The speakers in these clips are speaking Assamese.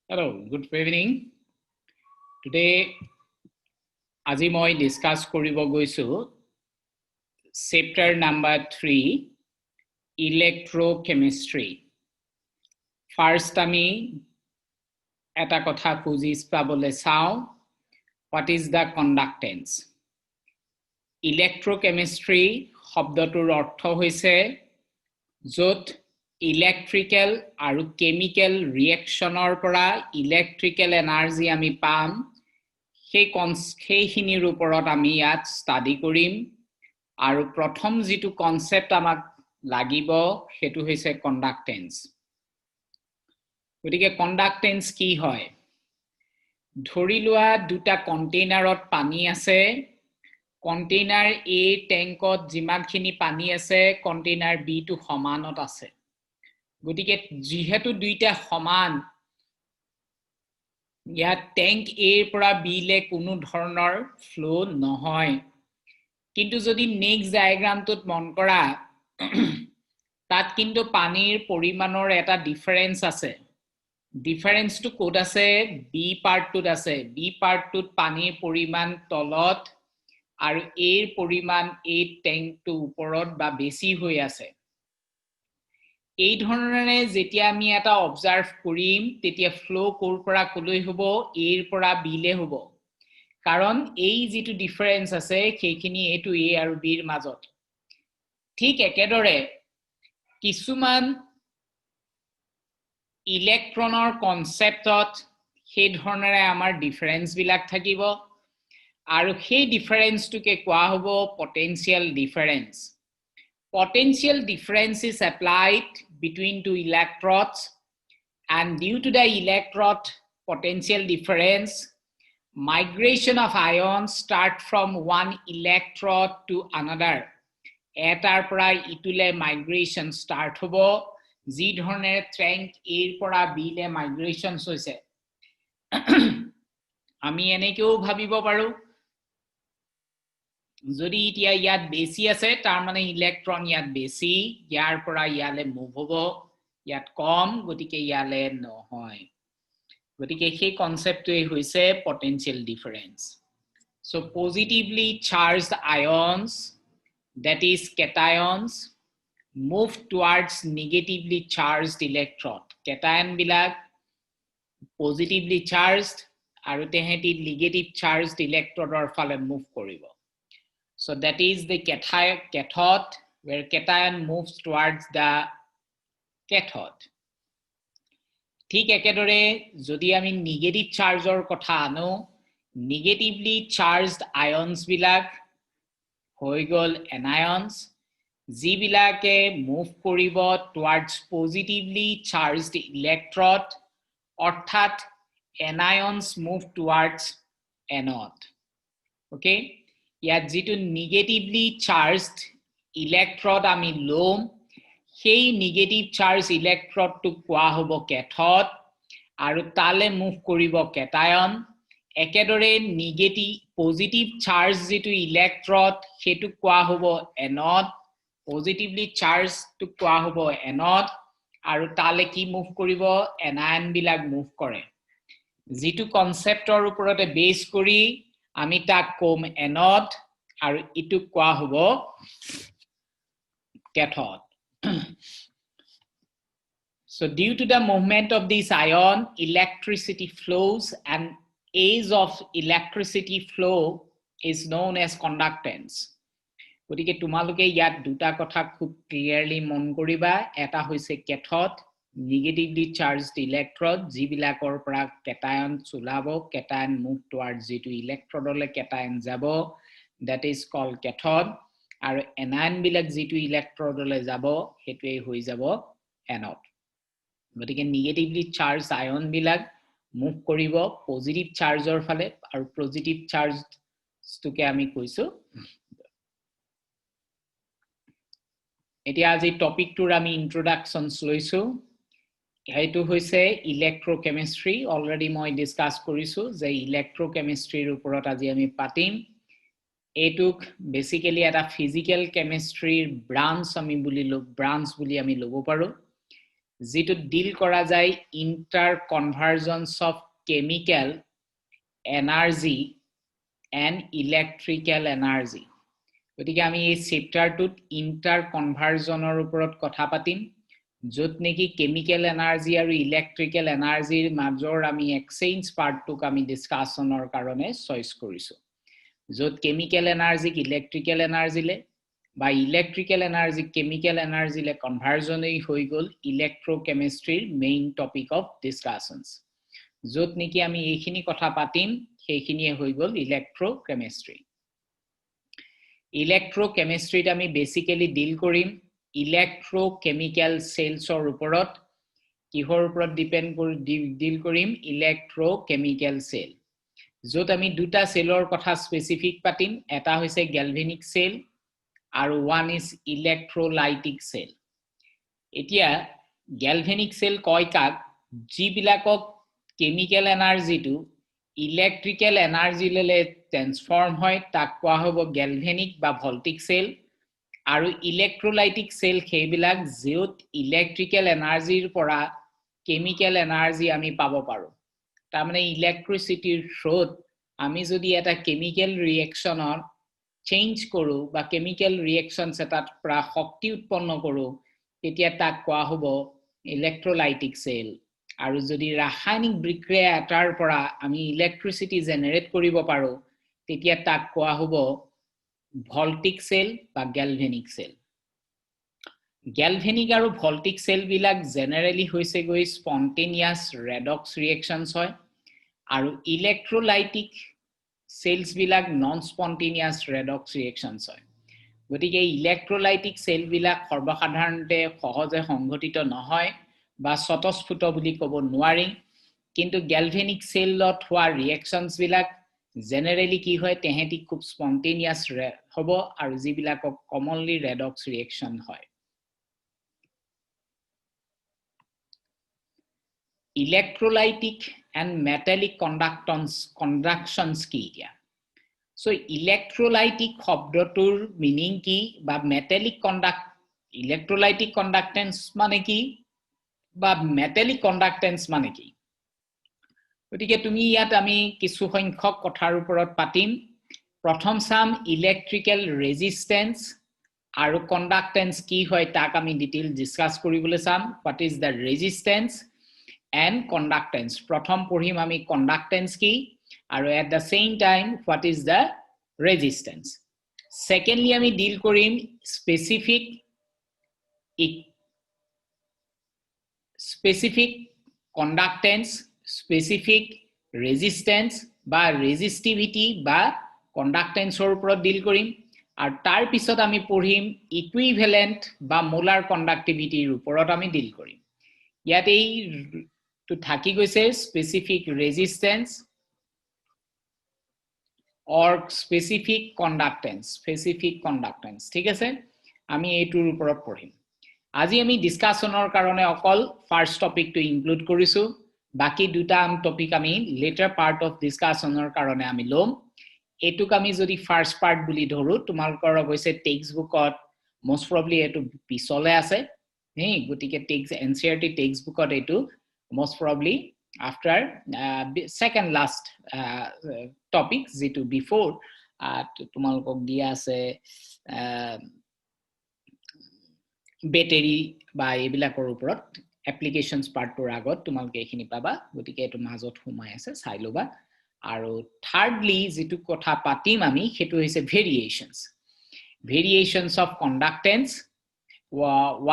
Hello, good evening. Today, আজি মই discuss কৰিব গৈছো chapter number 3 electrochemistry. First আমি এটা কথা বুজি পাবলৈ চাও what is the conductance. Electrochemistry শব্দটোৰ অৰ্থ হৈছে য'ত electrical আৰু chemical reactionৰ পৰা electrical energy আমি পাম সেইখিনিৰ ওপৰত আমি ইয়াত ষ্টাডি কৰিম আৰু প্ৰথম যেটো কনসেপ্ট আমাক লাগিব হেতু হৈছে কন্ডাক্টেন্স গতিকে কন্ডাক্টেন্স কি হয় ধৰি লোৱা দুটা কন্টেইনাৰত পানী আছে কন্টেইনাৰ A ট্যাঙ্কত যিমানখিনি পানী আছে কন্টেইনাৰ B টু সমানত আছে গতিকে যিহেতু দুইটা সমান ইয়াত ট্যাঙ্ক A পৰা B লে কোনো ধৰণৰ ফ্লো নহয় কিন্তু যদি নেক্সট ডায়াগ্ৰামটোত মন কৰা তাত কিন্তু পানীৰ পৰিমাণৰ এটা ডিফাৰেন্স আছে ডিফাৰেন্সটো কোড আছে B পাৰ্টটোত আছে B পাৰ্টটোত পানীৰ পৰিমাণ তলত আৰু A ৰ পৰিমাণ A ট্যাঙ্কটো ওপৰত বা বেছি হৈ আছে এই ধৰণে যেতিয়া আমি এটা অবজাৰ্ভ কৰিম তেতিয়া ফ্লো কোৰ পৰা কলৈ হ'ব A ৰ পৰা B লে হ'ব কাৰণ এই যেটো ডিফাৰেন্স আছে সেইখিনি এটো A আৰু B ৰ মাজত ঠিক একেদৰে কিছুমান ইলেক্ট্ৰনৰ কনসেপ্টত সেই ধৰণৰে আমাৰ ডিফাৰেন্স বিলাক থাকিব আৰু সেই ডিফাৰেন্সটোকে কোৱা হ'ব potential difference potential difference is applied between two electrodes and due to the electrode potential difference migration of ions start from one electrode to another etar pora itule migration start hobo ji dhorone tank A pora B le migration hoise ami enekeu bhabibo paru যদি ইতিয়া ইয়াত বেছি আছে তাৰ মানে ইলেক্ট্ৰন ইয়াত বেছি ইয়াৰ পৰা ইয়ালে মুভ হ'ব ইয়াত কম গতিকে ইয়ালে নহয় গতিকে সেই কনসেপ্টটোই হৈছে potential difference so positively charged ions that is cations move towards negatively charged electrode cation bilak positively charged আৰু তেহেতি negative charged electrodeৰ ফালে মুভ কৰিব So that is the cathode where cation moves towards the cathode. ঠিক একেদৰে যদি আমি নেগেটিভ চাৰ্জৰ কথা আনো নেগেটিভলি চাৰ্জড আয়নস বিলাক হৈ গল এনায়নস যি বিলাকে মুভ কৰিব টুৱাৰ্ডছ পজিটিভলি চাৰ্জড ইলেক্ট্ৰড অৰ্থাৎ এনায়নস মুভ টুৱাৰ্ডছ এনড ওকে ইয়াত যেটো নেগেটিভলি চাৰ্জড ইলেক্ট্ৰড আমি লম সেই নেগেটিভ চাৰ্জ ইলেক্ট্ৰডটো কোৱা হ'ব ক্যাথড আৰু তালে মুভ কৰিব কেটায়ন একেদৰে নেগেটিভ পজিটিভ চাৰ্জ যেটো ইলেক্ট্ৰড হেতু কোৱা হ'ব এনড পজিটিভলি চাৰ্জটো কোৱা হ'ব এনড আৰু তালে কি মুভ কৰিব এনায়ন বিলাক মুভ কৰে যেটো কনসেপ্টৰ ওপৰতে বেস কৰি আমি তাক কম এনড আৰু ইটু কোৱা হ'ব cathode so due to the movement of this ion electricity flows and age of electricity flow is known as conductance গতিকে তোমালোকে ইয়াত দুটা কথা খুব ক্লিয়াৰলি মন কৰিবা এটা হৈছে cathode negatively charged electrode জিবিলাকৰ পৰা cation চলাব cation move towards যেটো ইলেক্ট্ৰডলে cation যাব that is called cathode আৰু anion বিলাক যেটো ইলেক্ট্ৰডলে যাব হেতুই হৈ যাব anode গতিকে negatively charged ion বিলাক মুভ কৰিব পজিটিভ চাৰ্জৰ ফালে আৰু পজিটিভ চাৰ্জটোকে আমি কৈছো এতিয়া আজি টপিকটোৰ আমি ইন্ট্ৰোডাকশনস লৈছো এইটো হৈছে ইলেক্ট্ৰোকেমিষ্ট্ৰি অলৰেডি মই ডিসকাস কৰিছো যে ইলেক্ট্ৰোকেমিষ্ট্ৰিৰ ওপৰত আজি আমি পাতিম এটুক বেসিক্যালি এটা ফিজিক্যাল কেমিষ্ট্ৰিৰ ব্ৰাঞ্চ আমি বুলি ল'ব পাৰো যেটো ডিল কৰা যায় inter convergence of chemical energy and electrical energy গতিকে আমি এই চেপ্টাৰটোত ইন্টাৰ কনভাৰ্জনৰ ওপৰত কথা পাতিম য'ত নেকি কেমিক্যাল এনাৰ্জি আৰু ইলেক্ট্ৰিক্যাল এনাৰ্জিৰ মাজৰ আমি এক্সচেঞ্জ পাৰ্টটোক আমি ডিসকাশনৰ কাৰণে চইচ কৰিছো য'ত কেমিক্যাল এনাৰ্জিক ইলেক্ট্ৰিক্যাল এনাৰ্জিলে বা ইলেক্ট্ৰিক্যাল এনাৰ্জি কেমিক্যাল এনাৰ্জিলে কনভাৰ্জনেই হৈ গ'ল ইলেক্ট্ৰোকেমিষ্ট্ৰিৰ মেইন টপিক অফ ডিসকাশনস য'ত নেকি আমি এইখিনি কথা পাতিম সেইখিনিয়ে হৈ গ'ল ইলেক্ট্ৰোকেমিষ্ট্ৰি ইলেক্ট্ৰোকেমিষ্ট্ৰিত আমি বেসিক্যালি ডিল কৰিম ইলেক্ট্ৰোকেমিক্যাল সেলছৰ ওপৰত কিহৰ ওপৰত ডিপেন্ড কৰি ডিল কৰিম ইলেক্ট্ৰোকেমিক্যাল সেল য'ত আমি দুটা সেলৰ কথা স্পেসিফিক পাতিম এটা হৈছে গ্যালভেনিক সেল আৰু ওয়ান ইজ ইলেক্ট্ৰোলাইটিক সেল এতিয়া গ্যালভেনিক সেল কয় কাক যিবিলাকক কেমিক্যাল এনাৰ্জিটো ইলেক্ট্ৰিক্যাল এনাৰ্জিলৈ ট্ৰান্সফৰ্ম হয় তাক কোৱা হ'ব গ্যালভেনিক বা ভল্টিক সেল আৰু ইলেক্ট্ৰোলাইটিক সেল সেইবিলাক য'ত ইলেক্ট্ৰিক্যাল এনাৰ্জিৰ পৰা কেমিক্যাল এনাৰ্জি আমি পাব পাৰো তাৰ মানে ইলেক্ট্ৰিসিটিৰ থ্ৰুত আমি যদি এটা কেমিক্যাল ৰিঅ্যাকচনৰ চেঞ্জ কৰো বা কেমিক্যাল ৰিঅ্যাকচনছ এটাত পৰা শক্তি উৎপন্ন কৰো তেতিয়া তাক কোৱা হ'ব ইলেক্ট্ৰোলাইটিক সেল আৰু যদি ৰাসায়নিক বিক্ৰিয়া এটাৰ পৰা আমি ইলেক্ট্ৰিসিটি জেনাৰেট কৰিব পাৰো তেতিয়া তাক কোৱা হ'ব ভল্টিক সেল বা গ্যালভেনিক সেল গ্যালভেনিক আৰু ভল্টিক সেল বিলাক জেনাৰেলি হৈছে গৈ স্পন্টেনিয়াস ৰেডক্স ৰিঅ্যাকচনছ হয় আৰু ইলেক্ট্ৰোলাইটিক সেলছ বিলাক নন স্পন্টেনিয়াস ৰেডক্স ৰিঅ্যাকচনছ হয় গতিকে ইলেক্ট্ৰোলাইটিক সেল বিলাক সৰ্বসাধাৰণতে সহজে সংঘটিত নহয় বা স্বতঃস্ফূৰ্ত বুলি ক'ব নোৱাৰি কিন্তু গ্যালভেনিক সেলত হোৱা ৰিঅ্যাকচনছ বিলাক জেনাৰেলি কি হয় তেহেতি খুব স্পন্টেনিয়াস হ'ব আৰু যিবিলাকক কমনলি ৰেডক্স ৰিঅ্যাকচন হয় electrolytic and metallic conductions কি এতিয়া so electrolytic শব্দটোৰ মিনিং কি বা metallic electrolytic conductance মানে কি বা metallic conductance মানে কি গতিকে তুমি ইয়াত আমি কিছু সংখ্যক কথাৰ ওপৰত পাতিম প্ৰথম সাম ইলেক্ট্ৰিক্যাল ৰেজিস্ট্যান্স আৰু কণ্ডাক্টেন্স কি হয় তাক আমি ডিটেইল ডিসকাস কৰিবলৈ চাম what is the resistance and conductance prothom porhim ami conductance ki aru at the same time what is the resistance secondly ami deal korim specific conductance specific resistance ba resistivity ba conductance or upor deal korim ar tar pisot ami porhim equivalent ba molar conductivity uporot ami deal korim yate to thaki goise specific resistance or specific conductance ঠিক আছে আমি এইটোৰ ওপৰত পঢ়িম আজি আমি ডিসকাশনৰ কাৰণে অকল ফাৰ্স্ট টপিক টো ইনক্লুড কৰিছো বাকি দুটা টপিক আমি লেটাৰ পাৰ্ট অফ ডিসকাশনৰ কাৰণে আমি লম এটুক আমি যদি ফাৰ্স্ট পাৰ্ট বুলি ধৰো তোমালোকৰ অৱশ্যে টেক্সট বুকত মোস্ট প্ৰবলি এটো পিছলে আছে হে গটিকে টেক্সট এনসিআরটি টেক্সট বুকত এটো most probably after second last topic zitu before tumalok dia ase battery ba ebilakor uporot applications part tor agot tumalke ekhini paba gotike etu majot humai ase sai loba aru thirdly zitu kotha patim ami hetu hoise variations of conductance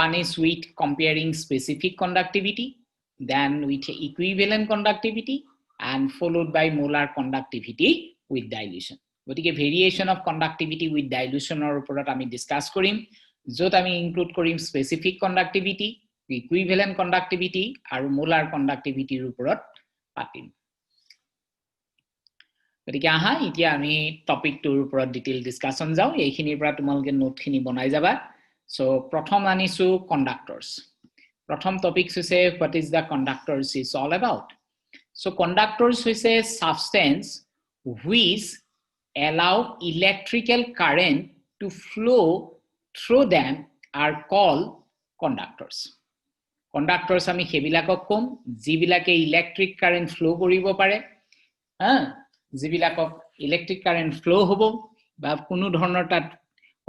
one is with comparing specific conductivity then with equivalent conductivity and followed by molar conductivity with dilution gotike variation of conductivity with dilution or uporot ami discuss korim jot ami include korim specific conductivity equivalent conductivity aru molar conductivity uporot patim গতিকে aha itia ami topic টোৰ ওপৰত ডিটেইল ডিসকাশন যাও এইখিনিৰ পৰা তোমালকে নোট খিনি বনাই যাবা so প্ৰথম আনিছো conductors Pratham topic is what is the conductors is all about. So conductors is a substance which allow electrical current to flow through them are called conductors. কন্ডাক্টৰস আমি হেবিলাকক কম যিবিলাকে ইলেক্ট্ৰিক কাৰেন্ট ফ্লো কৰিব পাৰে যিবিলাকক ইলেক্ট্ৰিক কাৰেন্ট ফ্লো হ'ব বা কোনো ধৰণৰ তাত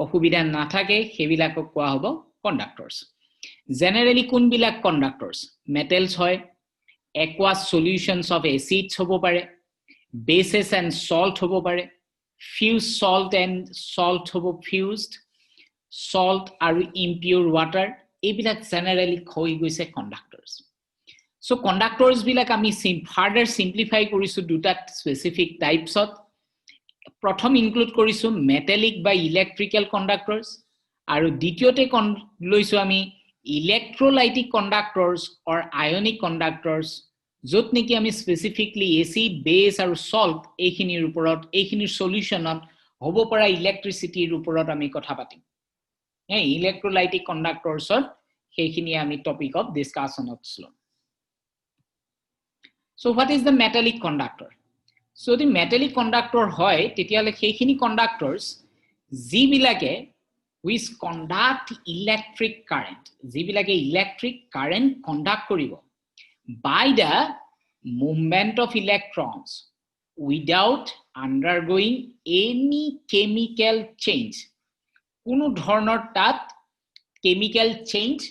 অসুবিধা নাথাকে হেবিলাকক কোৱা হ'ব কন্ডাক্টৰস জেনাৰেলি কোনবিলাক কন্ডাক্টৰস মেটেলস হয় aqueous solutions of acids হ'ব পাৰে bases and salt হ'ব পাৰে fused salt and salt হ'ব fused salt আৰু impure water এইবিলাক জেনাৰেলি হৈ গৈছে কন্ডাক্টৰস so conductors বিলাক আমি further simplify কৰিছো দুটা specific types প্ৰথম ইনক্লুড কৰিছো মেটালিক বা ইলেক্ট্ৰিক্যাল কন্ডাক্টৰস আৰু দ্বিতীয়তে লৈছো আমি ইলেক্ট্ৰোলাইটিক কন্ডাক্টৰস অৰ আয়নিক কন্ডাক্টৰস যত নেকি আমি স্পেসিফিকলি এসিড বেস আৰু সল্ট এইখিনিৰ ওপৰত এইখিনিৰ সলিউশনত হ'ব পৰা ইলেক্ট্ৰিসিটিৰ ওপৰত আমি কথা পাতিম ইলেক্ট্ৰোলাইটিক কন্ডাক্টৰসৰ সেইখিনি আমি টপিক অফ ডিসকাশনত লম so what is the metallic conductor so the metallic conductor hoy tetiale heikhini conductors jibilake which conduct electric current jibilake electric current conduct koribo by the movement of electrons without undergoing any chemical change কোনো ধৰণৰ তাত chemical change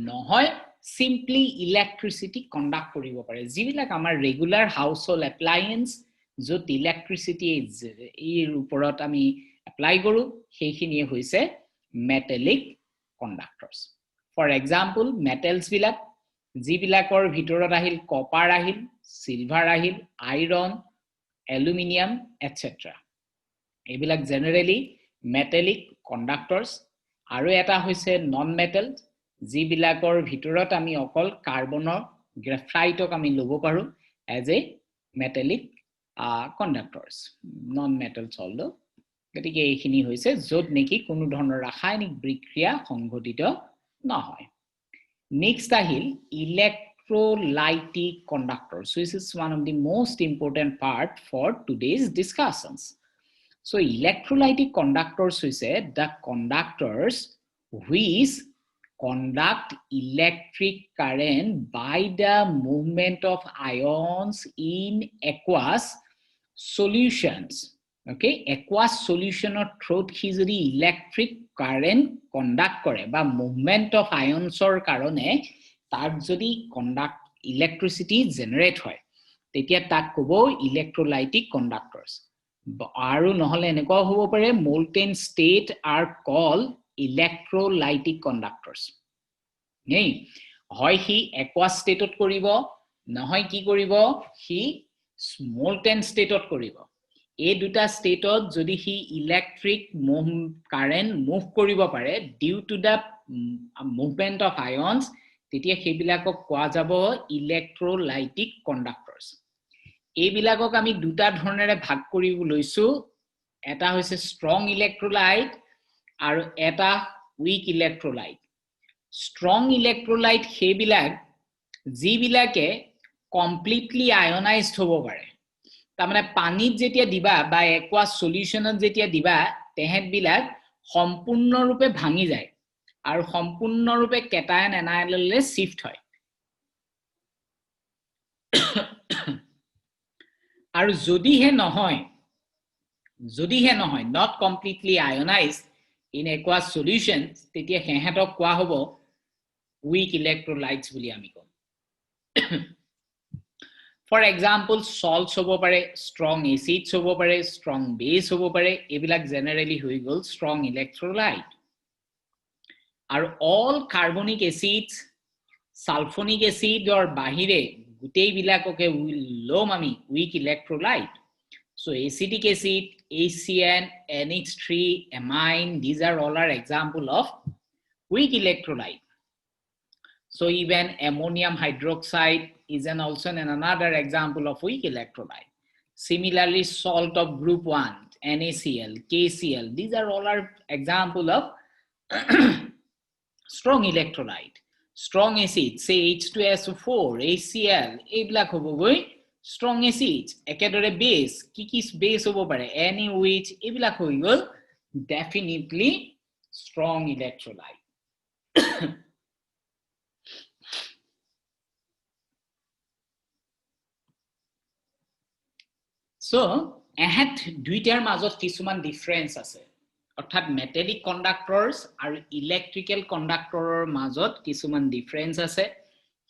নহয় simply electricity conduct koribo pare jibilak amar regular household appliance jot electricity er uporot ami apply koru heikhini hoise metallic conductors for example metals bilak jibilakor bhitorot ahil copper ahil silver ahil iron aluminum etc ebilak generally metallic conductors aru eta hoise non metal jibilakor bhitorot ami okol carbonor graphite ami lobo paru as a metallic conductors non metals although গতিকে এইখিনি হৈছে যত নেকি কোনো ধৰণৰ ৰাসায়নিক বিক্ৰিয়া সংঘটিত নহয় next আহিল electrolytic conductors so this is one of the most important part for today's discussions so electrolytic conductors hoise the conductors which conduct electric current by the movement of ions in aqueous solutions okay aqueous solution or through he jodi electric current conduct kore ba movement of ions or karone tar jodi conduct electricity generate hoy tetia tak kobo electrolytic conductors aru nohole eneko hobo pare molten state are called electrolytic conductors nei hoy hi aqueous state ot koribo nohoy ki koribo hi molten state ot koribo এই দুটা স্টেটত যদি হি ইলেক্ট্রিক কারেন্ট মুভ কৰিব পাৰে due to the movement of ions তেতিয়া হেবিলাকক কোৱা যাব ইলেক্ট্ৰোলাইটিক কন্ডাক্টৰস এইবিলাকক আমি দুটা ধৰণেৰে ভাগ কৰিব লৈছো এটা হৈছে স্ট্ৰং ইলেক্ট্ৰোলাইট আৰু এটা উইক ইলেক্ট্ৰোলাইট স্ট্ৰং ইলেক্ট্ৰোলাইট হেবিলাক যিবিলাকে কমপ্লিটলি আয়নাইজড হ'ব পাৰে তামানে পানীত যেতিয়া দিবা বা aqueous solutionত যেতিয়া দিবা তেহেত বিলাক সম্পূৰ্ণৰূপে ভাঙি যায় আৰু সম্পূৰ্ণৰূপে কেটায়ন এনায়নলে শিফট হয় আৰু যদিহে নহয় not completely ionized in aqueous solutions তেতিয়া হেহেতক কোৱা হ'ব weak electrolytes বুলি আমি কম For example, salts hobo pare, strong acids hobo pare, strong base hobo pare, ebilak generally hui gol strong electrolyte. Are all carbonic acids, sulfonic acid or bahire, gutei bilakoke lom ami weak electrolyte. So acidic acid, ACN, NH3, amine, these are all are example of weak electrolyte. So even ammonium hydroxide is also another example of weak electrolyte. Similarly, salt of group 1, NaCl, KCl, these are all are example of strong electrolyte. Strong acids, say H2SO4, HCl, ebilak hobo goi strong acids. Ekedore base, kikis base hobo pare, NaOH, ebilak hoi gol definitely strong electrolyte. So এহেত দুইটাৰ মাজত কিছুমান ডিফাৰেন্স আছে অৰ্থাৎ মেটালিক কণ্ডাক্টৰছ আৰু ইলেক্ট্ৰিকেল কণ্ডাক্টৰৰ মাজত কিছুমান ডিফাৰেন্স আছে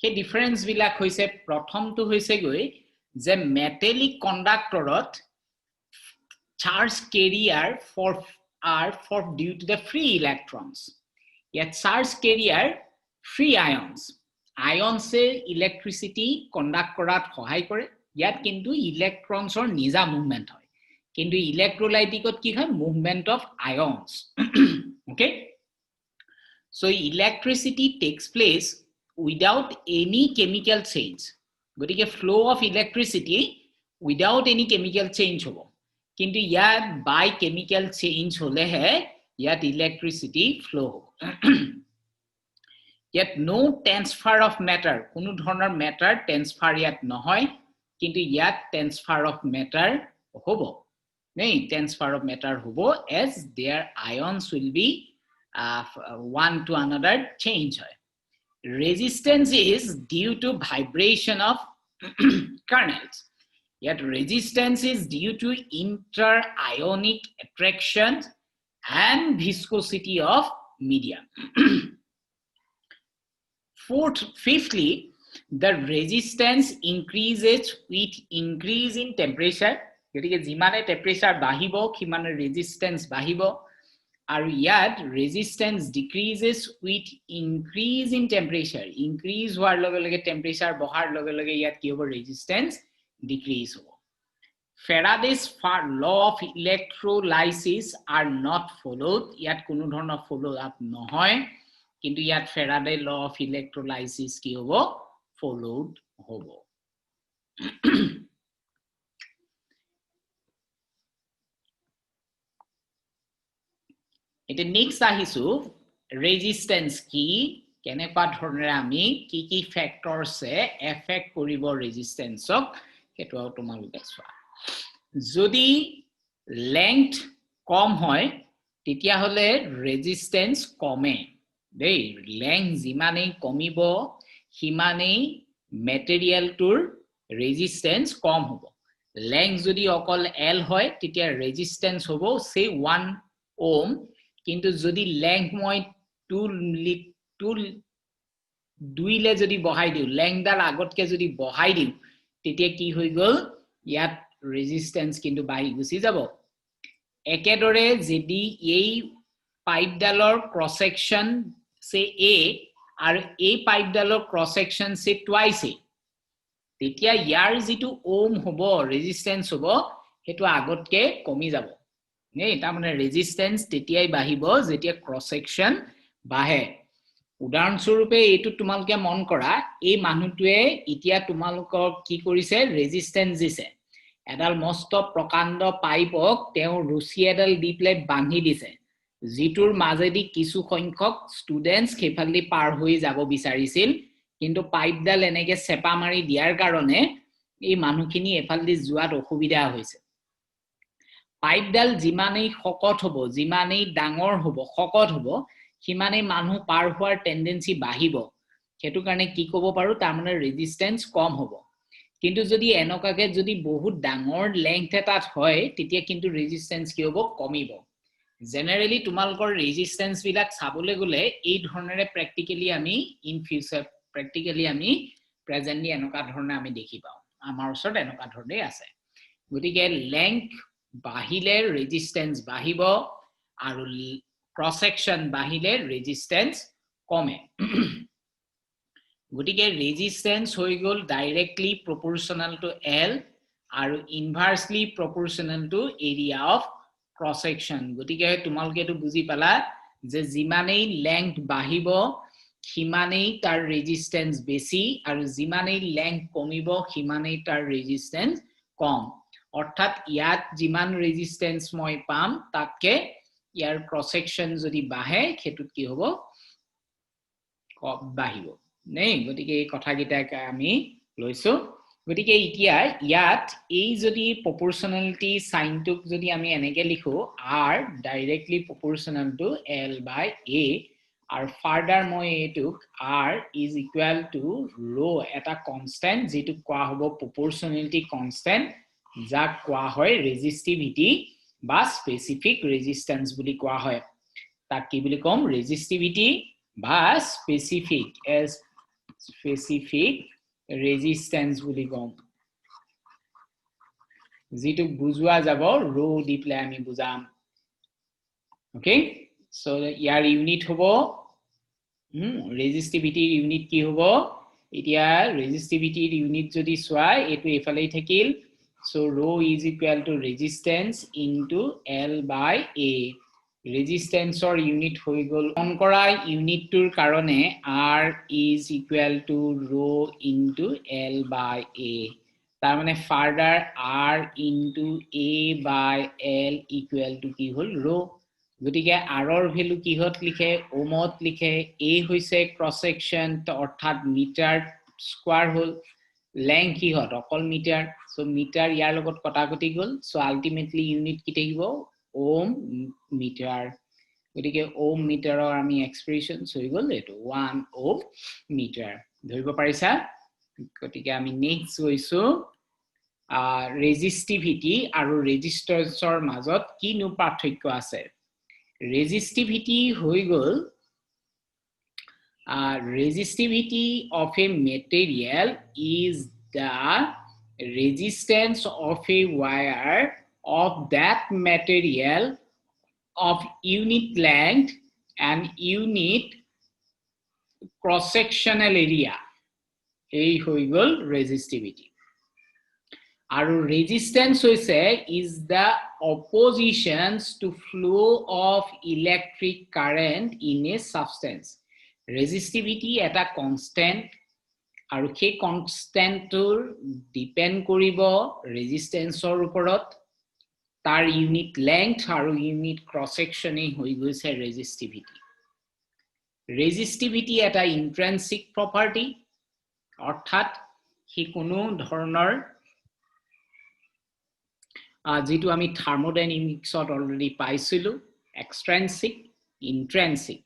সেই ডিফাৰেন্স বিলাক হৈছে প্ৰথমটো হৈছে গৈ যে metallic কণ্ডাক্টৰত charge carrier for due to the free electrons yet charge carrier free ions se electricity conduct korat sahay kore yat kintu electrons or nija movement hoy kintu electrolytikot ki hoy movement of ions okay so electricity takes place without any chemical change gotike flow of electricity without any chemical change hobo কিন্তু ইয়াত by chemical change হলে হে ইয়াত electricity flow yet no transfer of matter কোনো ধৰণৰ matter transfer ইয়াত নহয় কিন্তু ইয়াত transfer of matter হ'ব nei transfer of matter হ'ব as their ions will be one to another change হয় resistance is due to vibration of kernels yet resistance is due to inter-ionic attraction and viscosity of media. Fifthly, the resistance increases with increase in temperature. Gotike jimane temperature bahibo kimane resistance bahibo aru yat resistance decreases with increase in temperature. Increase hoar loge loge temperature bahar loge loge yat ki hobo resistance decrease hobo Faraday's law of electrolysis are not followed yat kono dhornor follow up nohoy kintu yat Faraday law of electrolysis ki hobo followed hobo It next ahisu resistance ki kenekwa dhornere ami ki factors e affect koribo resistance ok hetu তোমালোকে চোৱা যদি length কম হয় তেতিয়া হলে resistance কমে দেই length জিমানে কমিব হিমানে material tour resistance কম হ'ব length যদি অকল l হয় তেতিয়া resistance হ'ব say 1 ohm কিন্তু যদি length মই 2 দুইলে যদি বহাই দিও length ডাল আগতকে যদি বহাই দিও তেতিয়া কি হৈ গল ইয়াত resistance কিন্তু বাহি গুছি যাব একেদৰে যদি এই পাইপ ডালৰ ক্ৰস সেকশন সে a আৰু এই পাইপ ডালৰ ক্ৰস সেকশন সে twice a তেতিয়া ইয়াৰ যেটো ওম হ'ব ৰেজিস্ট্যান্স হ'ব হেতু আগতকে কমি যাব নেই তা মানে ৰেজিস্ট্যান্স তেতিয়াই বাহিব যেতিয়া ক্ৰস সেকশন বাহে উদাহৰণ স্বৰূপে এটো তোমালকে মন কৰা এই মানুহটোৱে ইতিয়া তোমালকক কি কৰিছে ৰেজিস্ট্যান্স দিছে এডাল মস্ত প্ৰকাণ্ড পাইপক তেও ৰুচি এডাল দি প্লেট বান্ধি দিছে জিটোৰ মাজেদি কিছু সংখ্যক ষ্টুডেন্টস খেফালি পাৰ হৈ যাব বিচাৰিছিল কিন্তু পাইপডাল এনেকে চেপা মাৰি দিয়াৰ কাৰণে এই মানুহখিনি এফালদি যোৱাত অসুবিধা হৈছে পাইপডাল জিমানেই শকত হ'ব জিমানেই ডাঙৰ হ'ব শকত হ'ব হিমানে মানুহ পাৰ হোৱাৰ টেন্ডেন্সি বাহিব হেতু কাৰণে কি ক'ব পাৰো তাৰ মানে ৰেজিস্ট্যান্স কম হ'ব কিন্তু যদি এনেকাকে যদি বহুত ডাঙৰ লেংথ এটাত হয় তেতিয়া কিন্তু ৰেজিস্ট্যান্স কি হ'ব কমিব জেনাৰেলি তোমালকৰ ৰেজিস্ট্যান্স বিলাক চাবলৈ গলে এই ধৰণৰে প্ৰ্যাকটিক্যালি আমি ইন ফিউচাৰ প্ৰ্যাকটিক্যালি আমি প্ৰেজেন্টলি এনেকা ধৰণে আমি দেখি পাও আমাৰ ওচৰত এনেকা ধৰণে আছে গতিকে লেংথ বাহিলে ৰেজিস্ট্যান্স বাহিব আৰু ক্ৰস সেকশন বাহিলে ৰেজিস্ট্যান্স কমে গতিকে ৰেজিস্ট্যান্স হৈ গল ডাইৰেক্টলি প্ৰপোৰ্শনাল টু L আৰু inversely proportional to area of cross section গতিকে তোমালকে এটো বুজি পালা যে জিমানেই লেংথ বাহিব হিমানেই তাৰ ৰেজিস্ট্যান্স বেছি আৰু জিমানেই লেংথ কমিব হিমানেই তাৰ ৰেজিস্ট্যান্স কম অৰ্থাৎ ইয়াত জিমান ৰেজিস্ট্যান্স মই পাম তাতকে ইয়াৰ ক্ৰস সেকশন যদি বাহে হেতুত কি হ'ব কম বাহিব nei গটিকে এই কথা গিটাক আমি লৈছো গটিকে ইতিয়া ইয়াত এই যদি proportionality sign টুক যদি আমি এনেকে লিখো r directly proportional to l by a আর ফার্দার মই এটুক r is equal to rho এটা constant যেটু কোৱা হ'ব proportionality constant যাক কোৱা হয় ৰেজিস্টিভিটি বা স্পেসিফিক ৰেজিস্ট্যান্স বুলি কোৱা হয় তাক কি বুলি কম ৰেজিস্টিভিটি বা স্পেসিফিক ৰেজিস্ট্যান্স বুলি কম যেটো বুজোৱা যাব ৰো দি প্লে আমি বুজাম ওকে সো ইয়াৰ ইউনিট হবো ৰেজিস্টিভিটি ইউনিট কি হবো এতিয়া ৰেজিস্টিভিটিৰ ইউনিট যদি সোৱা এটো এফালেই থাকিল so rho is equal to resistance into L by A resistance or unit হৈ গল অন কৰা ইউনিট টুৰ কারণে R is equal to rho into L by A তার মানে further R into A by L equal to কি হল rho গতিকে R ৰ ভ্যালু কিহত লিখে ওমত লিখে A হৈছে ক্ৰস সেকশন অৰ্থাৎ মিটাৰ স্কয়াৰ হল length কিহত অকল মিটাৰ সো মিটাৰ ইয়াৰ লগত কটাকটি গল সো আলটিমেটলি ইউনিট কি থাকিব ওম মিটাৰ গতিকে ওম মিটাৰৰ আমি এক্সপ্ৰেছন হৈ গল এটো 1 ওম মিটাৰ ধৰিব পাৰিছা গতিকে আমি নেক্সট গৈছো ৰেজিস্টিভিটি আৰু ৰেজিস্ট্যান্সৰ মাজত কিনো পাৰ্থক্য আছে ৰেজিস্টিভিটি হৈ গল resistivity of a material is the resistance of a wire of that material of unit length and unit cross sectional area ei hoi gol resistivity aru resistance hoise is the oppositions to flow of electric current in a substance resistivity eta constant aru ke constant tur depend koribo resistance or uporot tar unit length aru unit cross section e hoi goise resistivity eta intrinsic property orthat hi kono dhoroner যেটো আমি থার্মোডাইনামিক্সত অলরেডি পাইছিলো এক্সট্রিনসিক ইন্ট্রিনসিক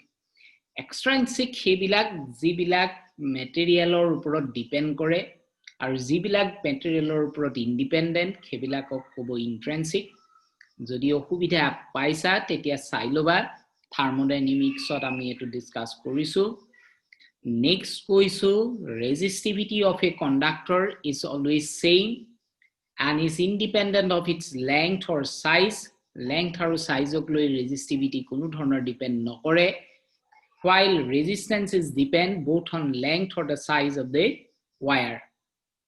এক্সট্রিনসিক হেবিলাক জিবিলাক ম্যাটেৰিয়েলৰ ওপৰত ডিপেন্ড কৰে আৰু জিবিলাক ম্যাটেৰিয়েলৰ ওপৰত ইন্ডিপেন্ডেন্ট হেবিলাকক ক'ব ইন্ট্রিনসিক যদি অসুবিধা পাইছা তেতিয়া চাই লবা থার্মোডাইনামিক্সত আমি এটো ডিসকাস কৰিছো নেক্সট কৈছো resistivity of a conductor is always same and is independent of its length or size length or size of resistivity কোনো ধৰণৰ depend নকৰে while resistance is depend both on length or the size of the wire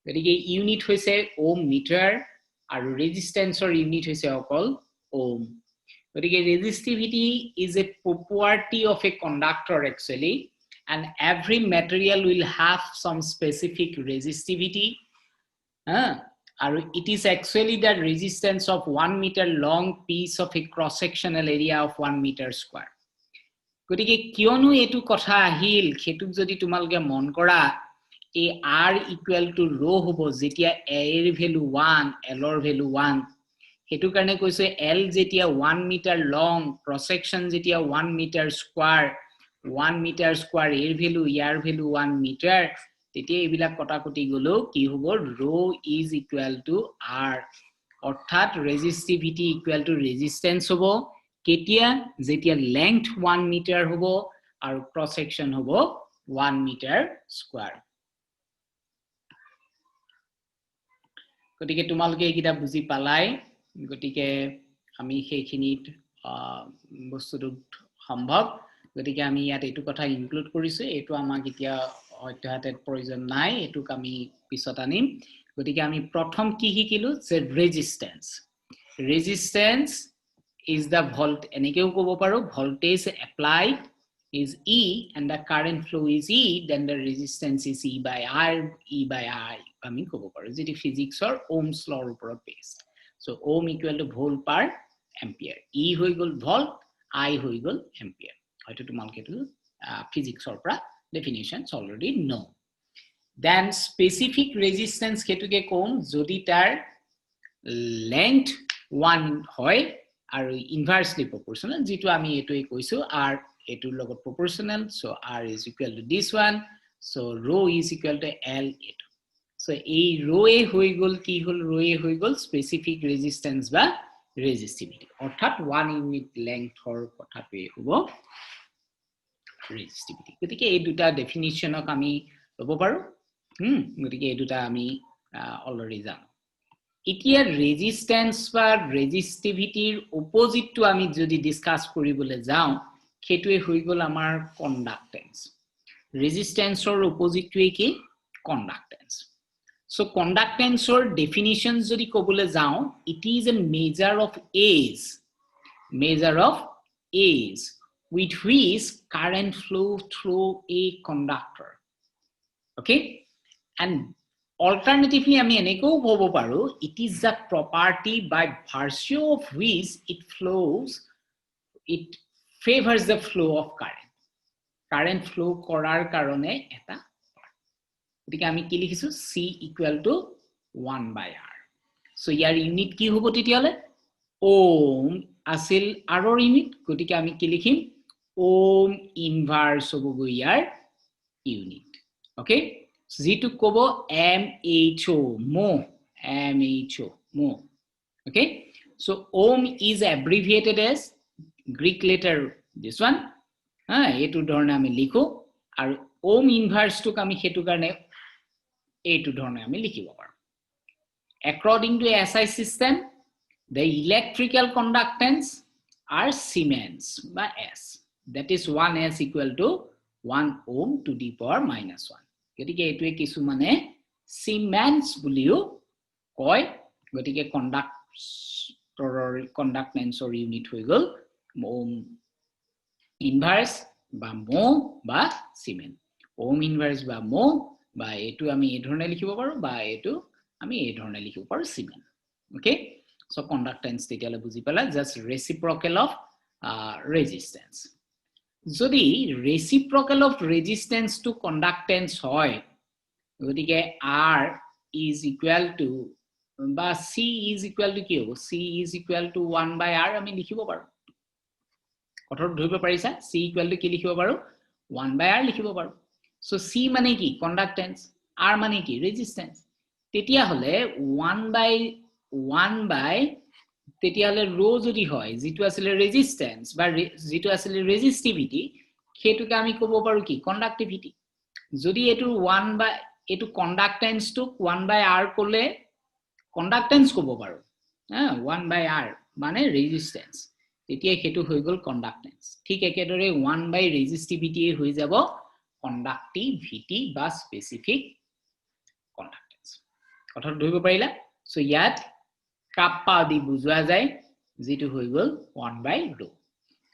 গতিকে ইউনিট হৈছে ওম মিটাৰ আৰু resistance or unit হৈছে অকল ওম গতিকে resistivity is a property of a conductor actually and every material will have some specific resistivity it is actually the resistance of 1 meter long piece of a cross sectional area of 1 meter square গতিকে কিয়নো এটো কথা আহিল খেতুক যদি তোমালকে মন কৰা এই r equal to rho হবো যেতিয়া a এৰ ভ্যালু 1 l এৰ ভ্যালু 1 হেতু কাৰণে কৈছে l যেতিয়া 1 meter long cross section যেতিয়া 1 meter square 1 meter square এর ভ্যালু ইয়ার ভ্যালু 1 meter তেতিয়া এবিলা কটাকটি গলো কি হবো rho is equal to r অর্থাৎ resistivity equal to resistance হবো কেতিয়া যেতিয়া length 1 meter হবো আৰু cross section হবো 1 meter square গতিকে তোমালকে এইকিটা বুজি পালাই গতিকে আমি সেইখিনিত বস্তুটো সম্ভৱ গতিকে আমি ইয়াত এটো কথা ইনক্লুড কৰিছো এটো আমাক এতিয়া অত্যাধিক প্ৰয়োজন নাই এটুক আমি পিছত আনিম গতিকে আমি প্ৰথম কি শিকিলো যে resistance is the volt এনেকেও ক'ব পাৰো voltage applied is E and the current flow is E then the resistance is E by I আমি ক'ব পাৰো যেটি physics or Ohm's law ওপৰত based so ohm equal to volt per ampere E হৈ গল volt I হৈ গল ampere হয়তো তোমালকে তো physics or পৰা definitions already know then specific resistance কেতুকে কম যদি তাৰ length 1 হয় আৰু inversely proportional যেটো আমি এটোই কৈছো r এটোৰ লগত proportional so r is equal to this one so rho is equal to l এটো সো এই রোয়ে হই গল কি হল রোয়ে হই গল স্পেসিফিক রেজিস্ট্যান্স বা রেজিস্টিভিটি অর্থাৎ 1 ইউনিট লেংথৰ কথাটোৱে হ'ব ৰেজিস্টিভিটি গতিকে এই দুটা ডেফিনিশনক আমি লব পাৰো গতিকে এই দুটা আমি অলৰেডি জানো এতিয়া ৰেজিস্ট্যান্স বা ৰেজিস্টিভিটিৰ অপোজিটটো আমি যদি ডিসকাস কৰিবলৈ যাওঁ খেটোৱে হৈ গল আমাৰ কন্ডাক্টেন্স ৰেজিস্ট্যান্সৰ অপোজিটটোৱে কি conductance So conductance or definitions jodi kobole jao it is a measure of age with which current flow through a conductor okay and alternatively ami eneko kobo paru it is a property by virtue of which it favors the flow of current flow korar karone eta গতিকে আমি কি লিখিছো c equal to 1 by r so year unit কি হ'ব তেতিয়ালে ওম আছিল আৰৰ ইউনিট গতিকে আমি কি লিখিম ওম ইনভাৰ্স হ'ব ইয়াৰ ইউনিট ওকে যেটো ক'ব mho mo okay so ohm is abbreviated as Greek letter this one এটো ধৰণে আমি লিখো আৰু ohm inverse টো আমি হেতু কাৰণে এইটো ধৰণে আমি লিখিব পাৰো according to SI system the electrical conductance are Siemens by S that is 1s equal to 1 ohm to the power minus 1 গতিকে এইটোৱে কিছু মানে Siemens বুলিও কয় গতিকে কন্ডাক্টেন্সৰ ইউনিট হৈ গল ohm inverse বা mho বা Siemens ohm inverse বা mho বা এটো আমি এই ধৰণে লিখিব পাৰো বা এটো আমি এই ধৰণে লিখিব পাৰো Siemens okay so conductance তেতিয়ালে বুজি পালা just reciprocal of resistance যদি reciprocal of resistance to conductance হয় গতিকে r is equal to বা c is equal to কি হ'ব c is equal to 1 by r আমি লিখিব পাৰো কথাটো ধৰিব পাৰিছা c equal to কি লিখিব পাৰো 1 by r লিখিব পাৰো so c মানে কি conductance r মানে কি resistance তেতিয়া হলে 1 by তেতিয়া হলে rho যদি হয় যেটো আছিল resistance বা যেটো আছিল resistivity হেতুকে আমি কব পাৰো কি conductivity যদি এটো 1 by এটো conductance to 1 by r কলে conductance কব পাৰো 1 by r মানে resistance তেতিয়া হেতু হৈ গল conductance ঠিক একেদৰে 1 by resistivity হৈ যাব conductivity বা specific conductance কথাটো ধৰিব পাৰিলা সো ইয়াত কাপ্পা দি বুজোৱা যায় যেটো হৈ গল 1 by rho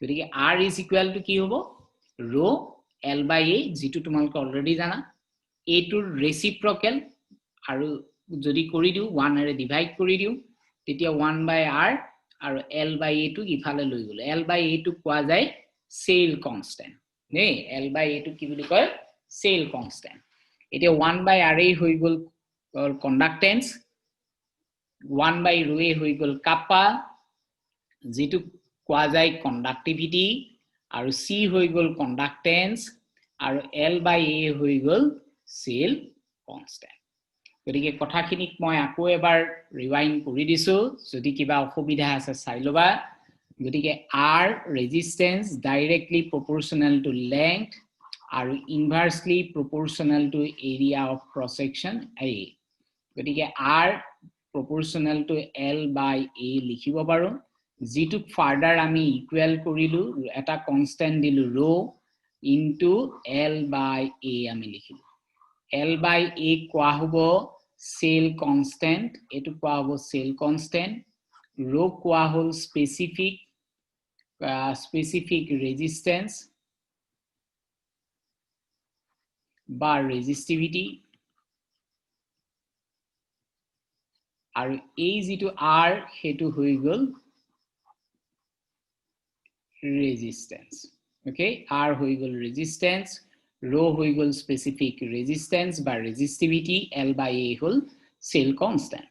গতিকে r is equal to কি হ'ব rho l by a যেটো তোমালোকে অলৰেডি জানা a টুৰ ৰেচিপ্ৰকেল আৰু যদি কৰি দিও 1 এৰে ডিভাইড কৰি দিও তেতিয়া 1 by r আৰু l by a টু ইফালে লৈ গলে l by a টু কোৱা যায় সেল কনস্ট্যান্ট নে l by a টু কি বুলি কয় সেল কনস্ট্যান্ট এতিয়া 1 by r হৈ গল conductance 1 by rho হৈ গল kappa যেটো কোৱা যায় conductivity আৰু c হৈ গল conductance আৰু l by a হৈ গল সেল কনস্ট্যান্ট গতিকে কথাখিনিক মই আকৌ এবাৰ ৰিৱাইন্ড কৰি দিছো যদি কিবা অসুবিধা আছে চাই লবা গতিকে r resistance directly proportional to length আৰু inversely proportional to area of cross section a গতিকে r proportional to l by a লিখিব পাৰো যেটো ফাৰ্দাৰ আমি ইকুৱেল কৰিলো এটা constant Dilu rho into l by a আমি লিখিলো l by a কোৱা হ'ব সেল কনস্ট্যান্ট এটো কোৱা হ'ব সেল কনস্ট্যান্ট rho কোৱা হ'ল specific resistance বা resistivity আৰু এই যেটো r হেতু হৈ গল resistance okay r হৈ গল resistance rho হৈ গল specific resistance বা resistivity l by a হল সেল কনস্ট্যান্ট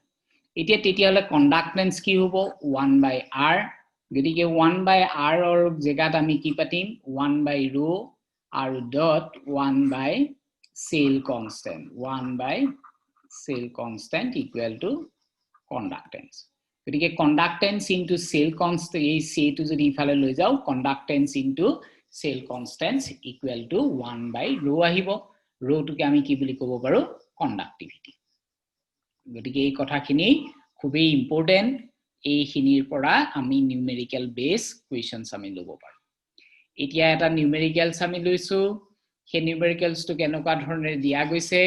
এতিয়া তেতিয়ালে conductance কি হ'ব 1 by r গতিকে 1 by r or জেগাত আমি কি পাতিম 1 by rho আৰু dot 1 by cell constant 1 by cell constant equal to conductance. গতিকে conductance into cell constant এই c to যদি ইফালে লৈ যাও conductance into cell constants equal to 1 by rho আহিব rho টুকে আমি কি বুলি কব পাৰো conductivity. গতিকে এই কথাখিনি খুবই ইম্পৰ্টেন্ট এই খিনিৰ পৰা আমি নিউমেৰিকেল বেস কোৱেশ্চনছ আমি লব পাৰো এতিয়া এটা নিউমেৰিকেলছ আমি লৈছো সেই নিউমেৰিকেলছ টু কেনেকুৱা ধৰণে দিয়া গৈছে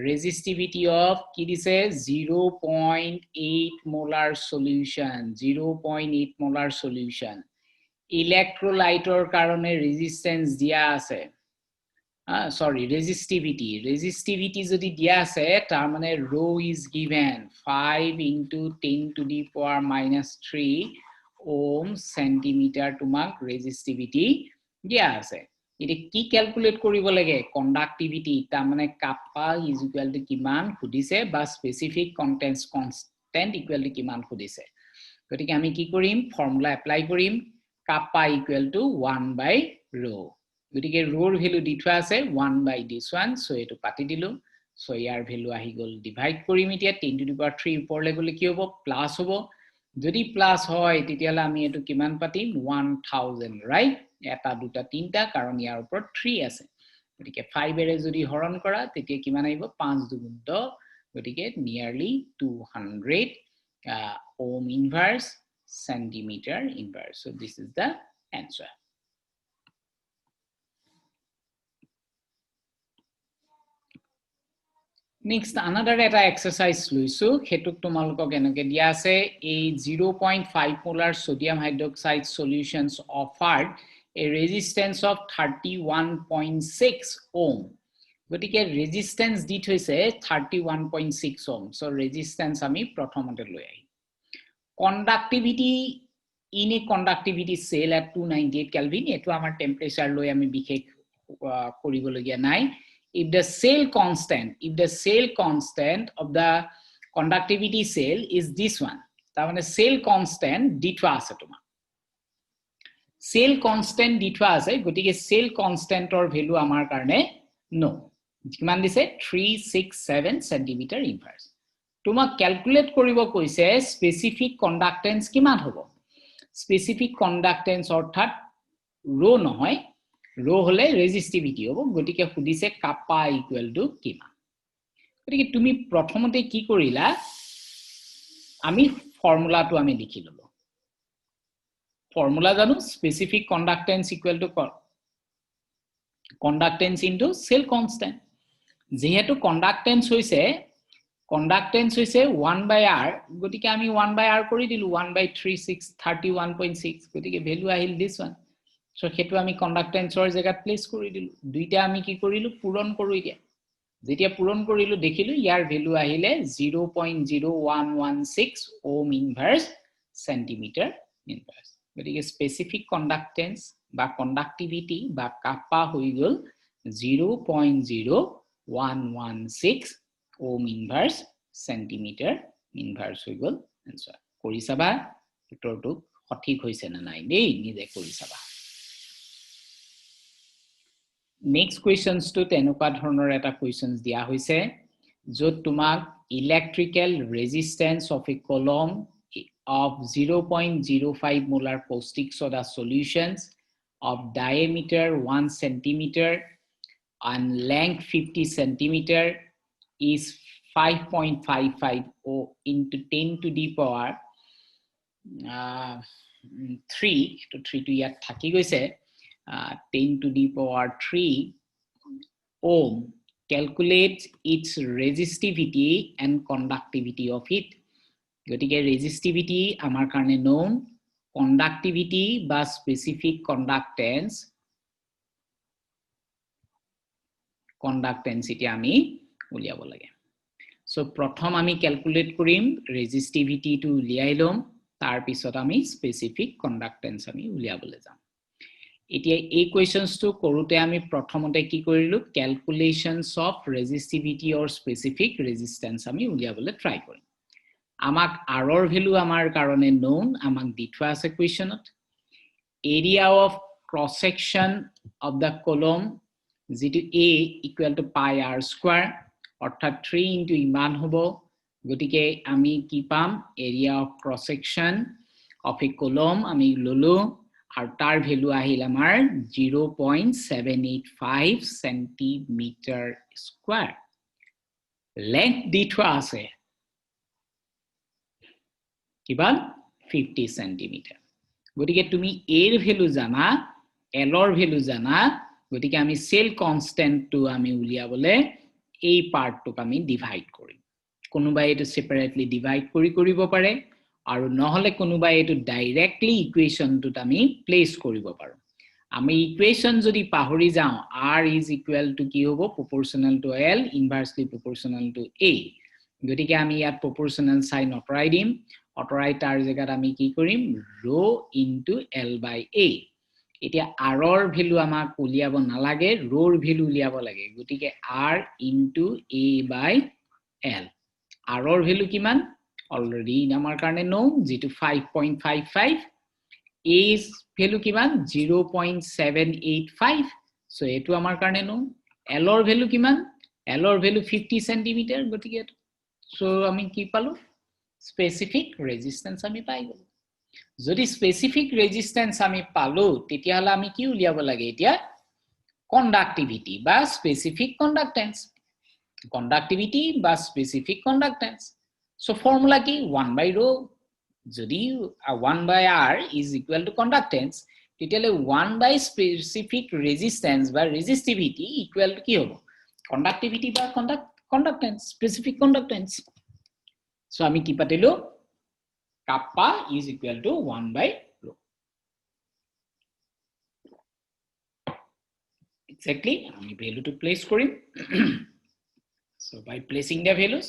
resistivity of কি দিছে 0.8 molar solution 0.8 molar solution electrolytor karone resistance dia ase resistivity jodi dia ase tar mane rho is given 5 into 10 to the power minus 3 ohm centimeter tumak resistivity dia ase ite ki calculate koribo lage conductivity ta mane kappa is equal to kiman khudise ba specific constant equal to kiman khudise gotike ami ki korim formula apply korim kappa equal to 1 by rho gotike rho value ditwa ase 1 by this one so etu pati dilu so yar value ahi gol divide korim etia 10 to the power 3 upor level ki hobo plus hobo jodi plus hoy titiala ami etu kiman patim 1000 right eta duta tinta karon yar upor 3 ase gotike 5 ere jodi horon kora tetia kiman aibo 5 dugun 10 gotike nearly 200 ohm inverse centimeter inverse so this is the answer. Next another eta exercise luisu hetuk tumalukok enoke dia ase a 0.5 molar sodium hydroxide solutions offered a resistance of 31.6 ohm gotike resistance dit hoise 31.6 ohm so resistance ami prothomote loi ahi conductivity in a conductivity cell at 298 kelvin etu amar temperature loi ami bikhek koribologia nai if the cell constant of the conductivity cell is this one ta mane cell constant ditwa ase tuma cell constant ditwa ase gotike cell constant or value amar karone no kiman dise 367 cm inverse tuma calculate koribo koise specific conductance kiman hobo specific conductance orthat rho nohoy rho hole resistivity hobo gotike khudise kappa equal to kiman gotike tumi prothomote ki korila ami formula to ami likhilolo formula janu specific conductance equal to conductance into cell constant jehetu conductance hoise 1 by r gotike ami 1 by r kori dilu 1 by 31.6 gotike value ahil this one so hetu ami conductance or jaga place kori dilu duita ami ki korilu puron kori dia jetia puron korilu dekhilu yar value ahile 0.0116 ohm inverse centimeter inverse gotike specific conductance ba conductivity ba kappa hoi gol 0.0116 ohm inverse centimeter inverse hoi gol answer kori saba utor tu সঠিক হৈছে না নাই দেই নিজে কৰি চাবা next questions to tenuka dhoroner eta questions dia hoise jot tumak electrical resistance of a column of 0.05 molar caustic soda solutions of diameter 1 centimeter and length 50 centimeter is 5.55 into 10 to the power 3 to 3 to yat thaki goise 10 to the power 3 ohm calculate its resistivity and conductivity of it gotike resistivity amar karone known conductivity ba specific conductance iti ami uliabo lage so prothom ami calculate korim resistivity to uliailom tar pisot ami specific conductance ami uliabole jam etia ei questions to korute ami prothomote ki korilu calculations of resistivity or specific resistance ami uliabole try korim amak r value amar karone known amak ditwa ase questionot area of cross section of the column z to a equal to pi r square অর্থাৎ 3 ইনটু ইমান হবো গটিকে আমি কি পাম area of cross section of a কলম আমি ললো আর তার ভ্যালু আহিল আমার 0.785 সেন্টিমিটার স্কয়ার লেংথ দি থোৱা আছে কিমান 50 সেন্টিমিটাৰ গটিকে তুমি এৰ ভ্যালু জানা এলৰ ভ্যালু জানা গটিকে আমি সেল কনস্ট্যান্ট টু আমি উলিয়াবলে এই পার্টটুক আমি ডিভাইড কৰিম কোনোবাই এটো সেপাৰেটলি ডিভাইড কৰিব পাৰে আৰু নহলে কোনোবাই এটো ডাইৰেক্টলি ইকুৱেশনটোত আমি প্লেস কৰিব পাৰো আমি ইকুৱেশন যদি পাহৰি যাও r is equal to কি হ'ব proportional to l inversely proportional to a গতিকে আমি ইয়াত proportional sign অতৰাই দিম অতৰাই তাৰ জায়গাত আমি কি কৰিম rho into l by a এতিয়া r ৰ ভ্যালু আমাক উলিয়াব নালাগে rho ৰ ভ্যালু উলিয়াব লাগে গতিকে r into a by l r ৰ ভ্যালু কিমান অলৰেডি আমাৰ কাৰণে নো যেটো 5.55 a ৰ ভ্যালু কিমান 0.785 সো এটো আমাৰ কাৰণে নো l ৰ ভ্যালু কিমান l ৰ ভ্যালু 50 সেন্টিমিটার গতিকে সো আমি কি পালো স্পেসিফিক রেজিস্ট্যান্স আমি পাই গলো যদি স্পেসিফিক রেজিস্ট্যান্স আমি পালো তেতিয়াহলে আমি কি উলিয়াব লাগে এতিয়া কন্ডাক্টিভিটি বা স্পেসিফিক কন্ডাক্টেন্স কন্ডাক্টিভিটি বা স্পেসিফিক কন্ডাক্টেন্স সো ফর্মুলা কি 1 by rho যদি 1 by r is equal to conductance তেতিয়ালে 1 by specific resistance বা resistivity equal to কি হবে conductivity বা conductance specific conductance so আমি কি পাতিলো kappa is equal to 1 by rho exactly আমি value to place Karim so by placing the values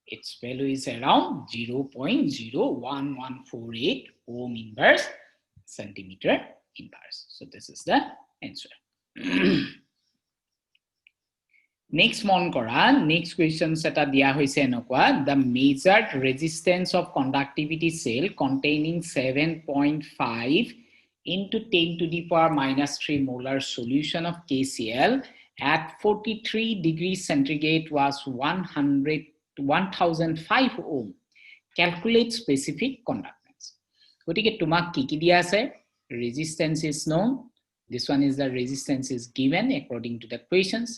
its value is around 0.01148 ohm inverse centimeter inverse so this is the answer next mon kora next question seta dia hoise enokwa the measured resistance of conductivity cell containing 7.5 into 10 to the power minus 3 molar solution of KCl at 43 degrees centigrade was 1005 ohm calculate specific conductance gotike tumak ki dia ase resistance is known this one is the resistance is given according to the questions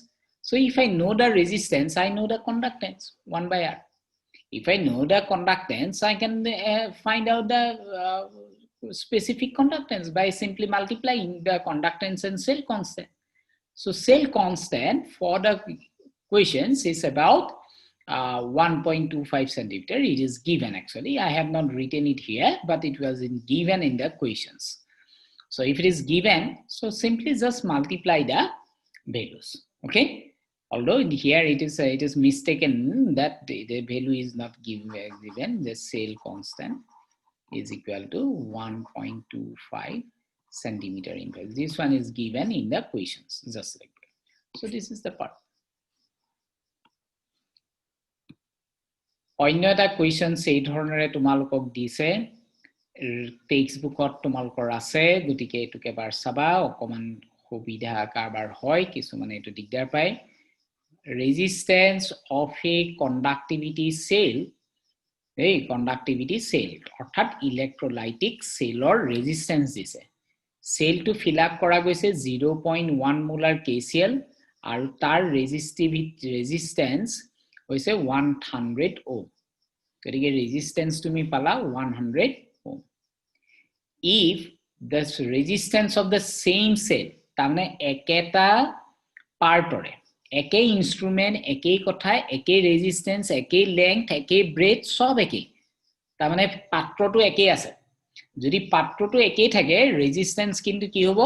so if I know the resistance I know the conductance 1 by r if I know the conductance I can find out the specific conductance by simply multiplying the conductance and cell constant so cell constant for the questions is about 1.25 centimeter it is given actually I have not written it here but it was given in the questions so if it is given so simply just multiply the values okay although here it is mistaken that the value is not given the cell constant is equal to 1.25 centimeter inverse this one is given in the questions just like that so this is the part অন্য এটা কোয়েশ্চন সেই ধৰণৰে তোমালোকক দিছে টেক্সট বুকত তোমালোকৰ আছে গতিকে এটুকে বাৰ চাবা অকমান সুবিধা কাৰবাৰ হয় কিছুমানে এটো দিগদাৰ পায় resistance of a conductivity cell অৰ্থাৎ ইলেক্ট্ৰোলাইটিক সেলৰ ৰেজিস্ট্যান্স দিছে সেল টু ফিল আপ কৰা গৈছে 0.1 মোলাৰ KCl আৰু তাৰ ৰেজিস্ট্যান্স হৈছে 100 ohm গতিকে ৰেজিস্ট্যান্স তুমি পালা 100 ohm if the resistance of the same cell তাৰমানে একেটা পাৰ্টৰে একে ইনস্ট্ৰুমেন্ট একে কথা একে ৰেজিস্ট্যান্স একে লেংথ একে ব্ৰেথ সব একে তাৰমানে পাত্ৰটো একে আছে যদি পাত্ৰটো একে থাকে ৰেজিস্ট্যান্স কিন্তু কি হ'ব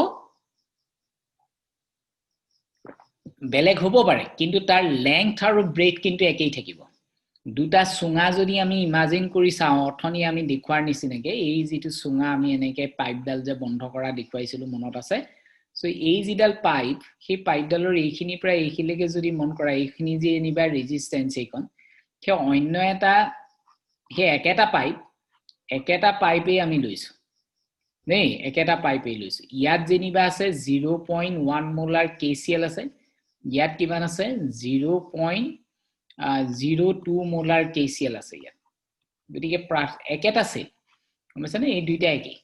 বেলেগ হ'ব পাৰে কিন্তু তাৰ লেংথ আৰু ব্ৰেথ কিন্তু একেই থাকিব দুটা সুঙা যদি আমি ইমাজিন কৰি চাও অথনি আমি দেখুৱাৰ নিচিনাকে এই যেটো সুঙা আমি এনেকে পাইপডাল যে বন্ধ কৰা দেখুৱাইছিলো মনত আছে সো এই জিডাল পাইপ সেই পাইপডালৰ এইখিনি প্ৰায় এইখিলেকে যদি মন কৰা এইখিনি যে এনিবা ৰেজিস্ট্যান্স এইখন কে অন্য এটা হে একেটা পাইপে আমি লৈছো নেই একেটা পাইপে লৈছো ইয়াত যেনিবা আছে 0.1 মোলাৰ KCl আছে ইয়াত কিমান আছে 0.1 0.2 মোলাৰ KCl আছে ইয়াত গতিকে একেটা আছে বুজিছানে এই দুইটা একে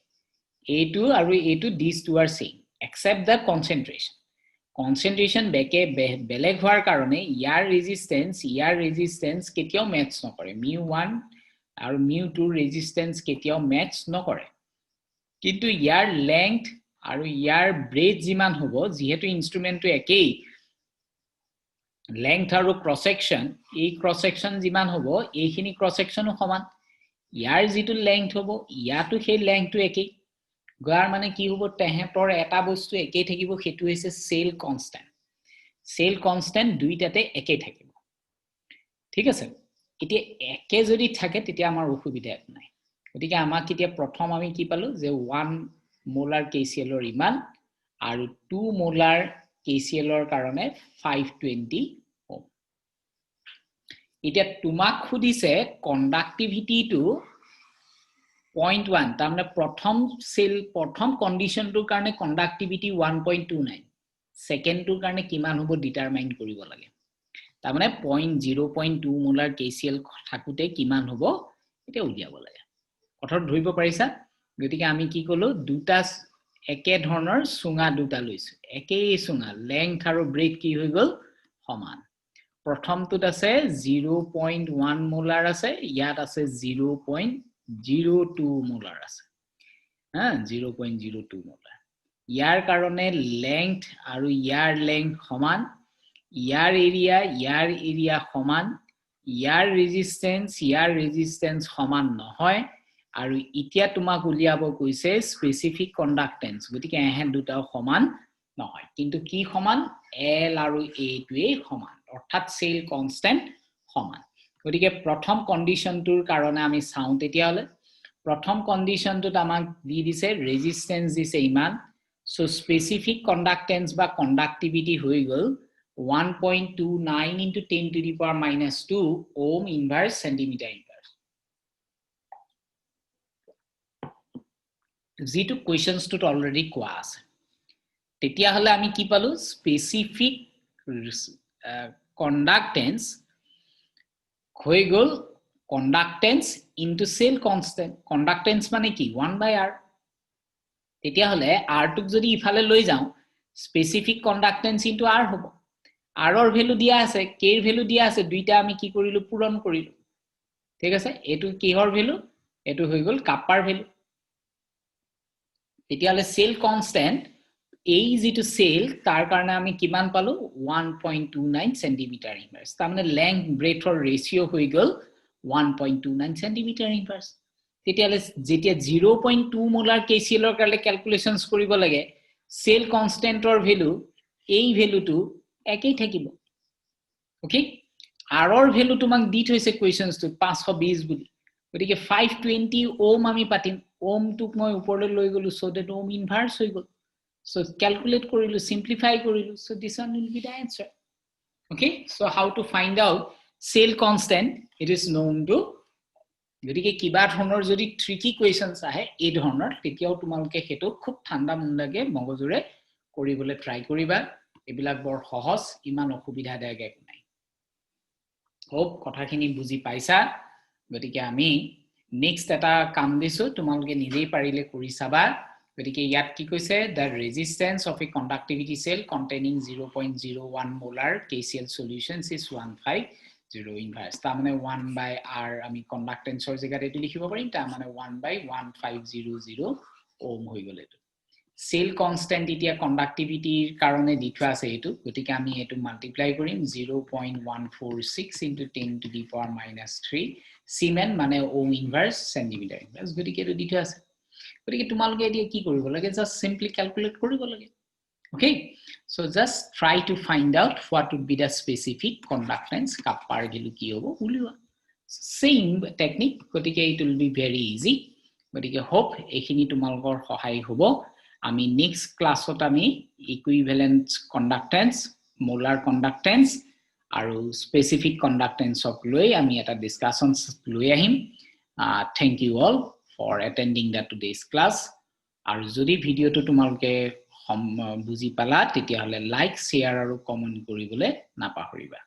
A2 আৰু A2 these two are same except the concentration বেলেগ হোৱাৰ কাৰণে ইয়াৰ ৰেজিস্ট্যান্স কেতিয়াও মেচ নকৰে mu1 আৰু mu2 ৰেজিস্ট্যান্স কেতিয়াও মেচ নকৰে কিন্তু ইয়াৰ লেংথ আৰু ইয়াৰ ব্ৰেথ যিমান হ'ব যিহেতু ইনস্ট্ৰুমেন্টটো একেই length আৰু cross section যিমান হ'ব এইখিনি cross sectionও সমান ইয়াৰ যিটো length হ'ব ইয়াটো সেই lengthটো একেই গাৰ মানে কি হ'ব তেহেতৰ এটা বস্তু একেই থাকিব হেতু হৈছে সেল কনস্ট্যান্ট দুইটাতে একেই থাকিব ঠিক আছে এতিয়া একে যদি থাকে তেতিয়া আমাৰ অসুবিধা নাই গতিকে আমাক এতিয়া প্ৰথম আমি কি পালো যে 1 মোলাৰ KCl ৰ ইমান আৰু 2 মোলাৰ KCl ৰ কাৰণে 520 ওম এতিয়া তোমাক খুদিছে কণ্ডাক্টিভিটি টু 0.1 তাৰমানে প্ৰথম কন্ডিশনটোৰ কাৰণে কণ্ডাক্টিভিটি 1.29 সেকেন্ডটোৰ কাৰণে কিমান হ'ব ডিটাৰমাইন কৰিব লাগে তাৰমানে 0.2 মোলাৰ KCl থাকুতে কিমান হ'ব এটা উলিয়াব লাগে কথাটো ধৰিব পাৰিছা গতিকে আমি কি কলো দুটা একে ধৰণৰ সুঙা দুটা লৈছো একেই সুঙা লেংথ আৰু ব্ৰেথ কি হৈ গল সমান প্ৰথমটোত আছে 0.1 মোলাৰ আছে ইয়াত আছে 0.02 মোলাৰ আছে 0.02 মোলাৰ ইয়াৰ কাৰণে লেংথ আৰু ইয়াৰ লেংথ সমান ইয়াৰ এৰিয়া সমান ইয়াৰ ৰেজিস্ট্যান্স সমান নহয় আৰু ইতিয়া তোমাক উলিয়াব কৈছে স্পেসিফিক কণ্ডাক্টেন্স গতিকে এহে দুটাও সমান নহয় কিন্তু কি সমান L আৰু A টোৱে সমান অৰ্থাৎ সেল কনস্ট্যান্ট সমান গতিকে প্ৰথম কন্ডিশনটোৰ কাৰণে আমি চাও তেতিয়া হলে প্ৰথম কন্ডিশনটোত আমাক দি দিছে ৰেজিস্ট্যান্স দিছে ইমান সো স্পেসিফিক কণ্ডাক্টেন্স বা কণ্ডাক্টিভিটি হৈ গল 1.29 into 10 to the power minus 2 ohm inverse centimeter inverse যেটো কোৱেশ্চনস টো অলৰেডি কোৱা আছে তেতিয়া হলে আমি কি পালো স্পেসিফিক কণ্ডাক্টেন্স হৈ গল কণ্ডাক্টেন্স ইনটু সেল কনস্ট্যান্ট কণ্ডাক্টেন্স মানে কি 1/r তেতিয়া হলে r টোক যদি ইফালে লৈ যাও স্পেসিফিক কণ্ডাক্টেন্স ইনটু r হ'ব r ৰ ভ্যালু দিয়া আছে k ৰ ভ্যালু দিয়া আছে দুইটা আমি কি কৰিলো পূৰণ কৰিলো ঠিক আছে এটো কিহৰ ভ্যালু এটো হৈ গল কাপাৰ ভ্যালু তেতিয়া হলে সেল কনস্ট্যান্ট এই যেটো সেল তাৰ কাৰণে আমি কিমান পালো 1.29 সেন্টিমিটাৰ ইনভাৰ্স তাৰমানে লেংথ ব্ৰেথৰ ৰেশিও হৈ গল 1.29 সেন্টিমিটাৰ ইনভাৰ্স তেতিয়া হলে যেতিয়া 0.2 মোলাৰ KCl ৰ কাৰণে ক্যালকুলেশনস কৰিব লাগে সেল কনস্ট্যান্টৰ ভ্যালু এই ভ্যালুটো একেই থাকিব ওকে r ৰ ভ্যালু তোমাক দি থৈছে কোৱেশ্চনস টো 520 বুলি গতিকে 520 ওম আমি পাতিম ওম টুক মই ওপৰলৈ লৈ গলো সো দ্যাট ওম ইনভার্স হৈ গল so calculate korilu simplify korilu so this one will be the answer okay so how to find out cell constant it is known to গতিকে কিবা ধৰণৰ যদি ট্ৰিকি কোৱেশ্চনস আহে এই ধৰণৰ তেতিয়াও তোমালোকে হেতু খুব ঠাণ্ডা মনলাগে মগজুৰে কৰিবলৈ ট্ৰাই কৰিবা এবিলাক বৰ সহজ ইমান অসুবিধা দেগে একো নাই হোপ কথাখিনি বুজি পাইছা গতিকে আমি নেক্সট এটা কাম দিছো তোমালোকে নিজেই পাৰিলে কৰি চাবা গতিকে ইয়াত কি কৈছে the resistance of a conductivity cell containing 0.01 molar KCl solutions is 150 inverse তাৰমানে 1/r আমি কণ্ডাক্টেন্সৰ জায়গাত এটো লিখিব পাৰিম তাৰমানে 1/1500 ওম হৈ গল এটো সেল কনস্ট্যান্ট এতিয়া কণ্ডাক্টিভিটিৰ কাৰণে দি থোৱা আছে এটো গতিকে আমি এটো মাল্টিপ্লাই কৰিম 0.146 into 10 to the power minus 3 সিমেন মানে ওম ইনভার্স সেন্টিমিটাৰ ইনভাৰ্স গতিকে এটো দি থোৱা আছে গতিকে তোমালোকে এতিয়া কি কৰিব লাগে জাস্ট সিম্পলি ক্যালকুলেট কৰিব লাগে okay so just try to find out what would be the specific conductance কাপাৰ গিলু কি হ'ব উলিওৱা same technique গতিকে it will be very easy গতিকে hope এখিনি তোমালোকৰ সহায় হ'ব আমি নেক্সট ক্লাছত আমি ইকুইভ্যালেন্ট কণ্ডাক্টেন্স মোলাৰ কণ্ডাক্টেন্স আৰু স্পেসিফিক কণ্ডাক্টেন্স অফ লৈ আমি এটা ডিসকাশনস লৈ আহিম thank you all for attending that today's class আৰু যদি ভিডিওটো তোমালোকে বুজি পালা তেতিয়া হলে লাইক শেয়াৰ আৰু কমেন্ট কৰিবলৈ নাপাহৰিবা